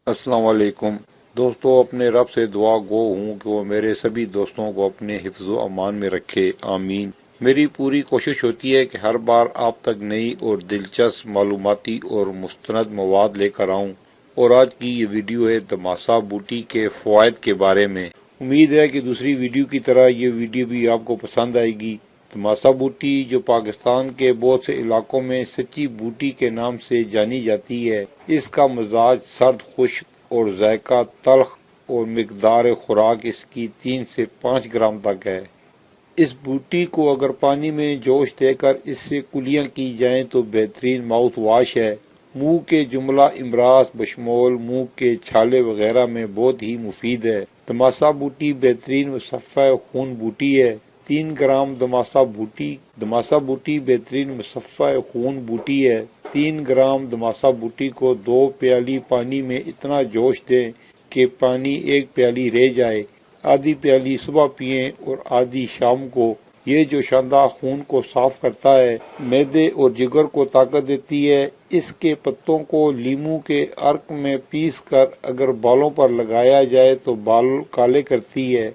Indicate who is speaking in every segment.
Speaker 1: अस्सलाम वालेकुम दोस्तों, अपने रब से दुआ गो हूँ कि वो मेरे सभी दोस्तों को अपने हिफ्ज़ व अमान में रखे, आमीन। मेरी पूरी कोशिश होती है कि हर बार आप तक नई और दिलचस्प मालूमाती और मुस्तनद मवाद लेकर आऊँ, और आज की ये वीडियो है दमासा बूटी के फ़वाइद के बारे में। उम्मीद है कि दूसरी वीडियो की तरह ये वीडियो भी आपको पसंद आएगी। दमासा बूटी, जो पाकिस्तान के बहुत से इलाकों में सच्ची बूटी के नाम से जानी जाती है, इसका मिजाज सर्द खुश्क और जायका तल्ख और मिकदार खुराक इसकी 3 से 5 ग्राम तक है। इस बूटी को अगर पानी में जोश देकर इससे कुलियाँ की जाएं तो बेहतरीन माउथ वाश है। मुंह के जुमला इमराज बशमोल मुंह के छाले वगैरह में बहुत ही मुफीद है। दमासा बूटी बेहतरीन मुसफ़्फ़ा खून बूटी है। 3 ग्राम दमासा बूटी बेहतरीन मुसफ़्फ़ा खून बूटी है। 3 ग्राम दमासा बूटी को 2 प्याली पानी में इतना जोश दें कि पानी 1 प्याली रह जाए। आधी प्याली सुबह पिएं और आधी शाम को। ये जो शानदार खून को साफ करता है, मैदे और जिगर को ताकत देती है। इसके पत्तों को लीमू के अर्क में पीस कर अगर बालों पर लगाया जाए तो बाल काले करती है।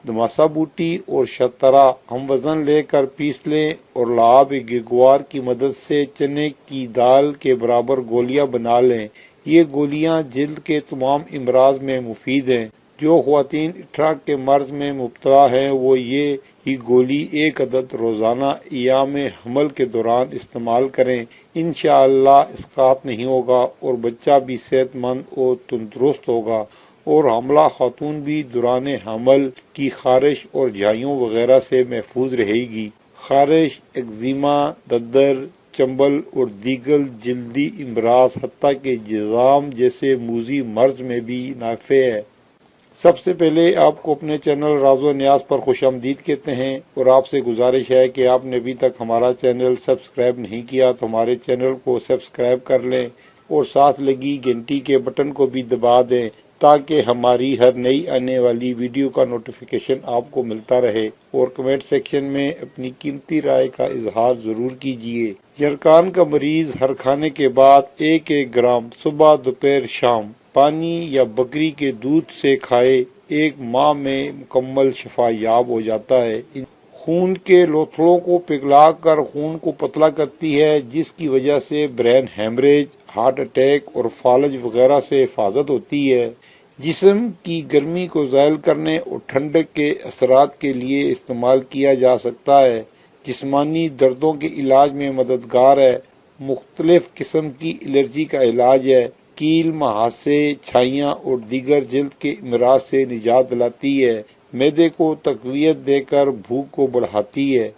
Speaker 1: दमासा बूटी और शतरा हम वजन लेकर पीस लें और लाभ ग्वार की मदद से चने की दाल के बराबर गोलियां बना लें। ये गोलियां जिल्द के तमाम इमराज में मुफीद हैं। जो ख्वातीन इठरा के मर्ज में मुब्तला हैं वो ये ही गोली 1 अदद रोजाना अय्याम हमल के दौरान इस्तेमाल करें। इंशाअल्लाह इसकात नहीं होगा और बच्चा भी सेहतमंद और तंदुरुस्त होगा, और हमला खातून भी दौरान हमल की खारिश और झाइयों वगैरह से महफूज रहेगी। खारिश, एक्जिमा, दद्दर, चंबल और दीगर जल्दी इमराज हत्ता के जिज़ाम जैसे मूजी मर्ज में भी नाफे है। सबसे पहले आपको अपने चैनल राज़ो न्याज पर खुशामदीद कहते हैं, और आपसे गुजारिश है कि आपने अभी तक हमारा चैनल सब्सक्राइब नहीं किया तो हमारे चैनल को सब्सक्राइब कर लें और साथ लगी घंटी के बटन को भी दबा दें ताकि हमारी हर नई आने वाली वीडियो का नोटिफिकेशन आपको मिलता रहे। और कमेंट सेक्शन में अपनी कीमती राय का इजहार जरूर कीजिए। यरकान का मरीज हर खाने के बाद 1-1 ग्राम सुबह दोपहर शाम पानी या बकरी के दूध से खाए। 1 माह में मुकम्मल शफा याब हो जाता है। खून के लोथड़ों को पिघलाकर खून को पतला करती है, जिसकी वजह से ब्रेन हेमरेज, हार्ट अटैक और फालज वगैरह से हिफाजत होती है। जिस्म की गर्मी को ज़ायल करने और ठंडक के असरात के लिए इस्तेमाल किया जा सकता है। जिस्मानी दर्दों के इलाज में मददगार है। मुख्तलिफ किस्म की एलर्जी का इलाज है। कील, महासे, छाइयाँ और दीगर जिल्द के इमराज से निजात दिलाती है। मैदे को तकवीयत देकर भूख को बढ़ाती है।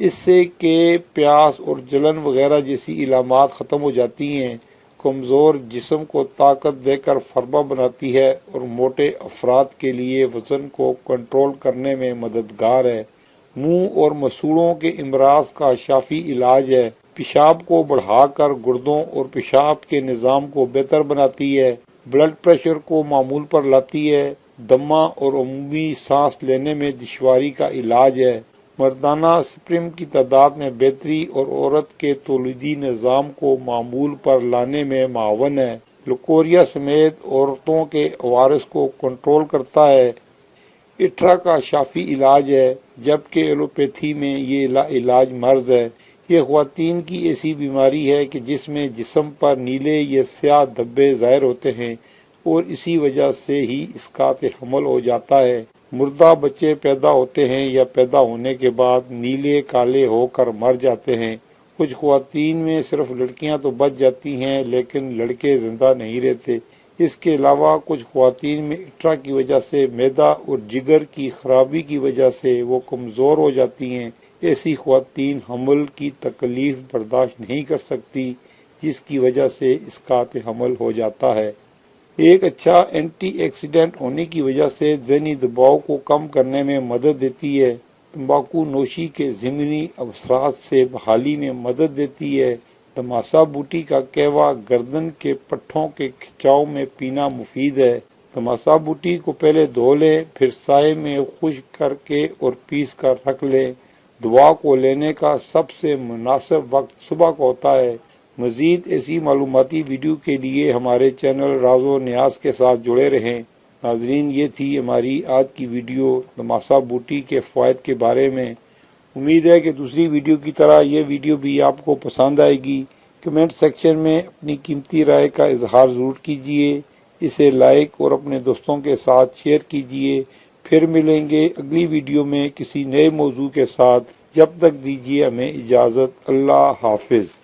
Speaker 1: इससे के प्यास और जलन वगैरह जैसी इलामात ख़त्म हो जाती हैं। कमज़ोर जिस्म को ताकत देकर फरमा बनाती है और मोटे अफराद के लिए वज़न को कंट्रोल करने में मददगार है। मुंह और मसूड़ों के इमराज का शाफी इलाज है। पेशाब को बढ़ाकर गुर्दों और पेशाब के निज़ाम को बेहतर बनाती है। ब्लड प्रेशर को मामूल पर लाती है। दमा और अमूमी सांस लेने में दुश्वारी का इलाज है। मर्दाना स्पर्म की तादाद में बेहतरी और औरत के तौलीदी निज़ाम को मामूल पर लाने में मावन है। लकोरिया समेत औरतों के अवारिस को कंट्रोल करता है। इठरा का शाफी इलाज है, जबकि एलोपैथी में ये इलाज मर्ज है। ये ख्वातीन की ऐसी बीमारी है कि जिसमें जिस्म पर नीले या स्याह धब्बे ज़ाहिर होते हैं और इसी वजह से ही इसकात हमल हो जाता है। मुर्दा बच्चे पैदा होते हैं या पैदा होने के बाद नीले काले होकर मर जाते हैं। कुछ ख्वातीन में सिर्फ लड़कियां तो बच जाती हैं लेकिन लड़के जिंदा नहीं रहते। इसके अलावा कुछ ख्वातीन में इठरा की वजह से मैदा और जिगर की खराबी की वजह से वो कमज़ोर हो जाती हैं। ऐसी ख्वातीन हमल की तकलीफ बर्दाश्त नहीं कर सकती, जिसकी वजह से इसकात हमल हो जाता है। एक अच्छा एंटीऑक्सीडेंट होने की वजह से ज़हनी दबाव को कम करने में मदद देती है। तंबाकू नोशी के ज़िमनी असरात से बहाली में मदद देती है। दमासा बूटी का कहवा गर्दन के पट्ठों के खिंचाव में पीना मुफीद है। दमासा बूटी को पहले धो लें, फिर साए में खुश्क करके और पीस कर रख लें। दवा को लेने का सबसे मुनासिब वक्त सुबह को होता है। مزید ایسی معلوماتی ویڈیو کے لیے ہمارے چینل راز و نیاز کے ساتھ جڑے رہیں۔ ناظرین، یہ تھی ہماری آج کی ویڈیو دماسا بوٹی کے فوائد کے بارے میں۔ امید ہے کہ دوسری ویڈیو کی طرح یہ ویڈیو بھی آپ کو پسند آئے گی۔ کمنٹ سیکشن میں اپنی قیمتی رائے کا اظہار ضرور کیجیے، اسے لائک اور اپنے دوستوں کے ساتھ شیئر کیجیے۔ پھر ملیں گے اگلی ویڈیو میں کسی نئے موضوع کے ساتھ۔ جب تک دیجیے ہمیں اجازت۔ اللہ حافظ۔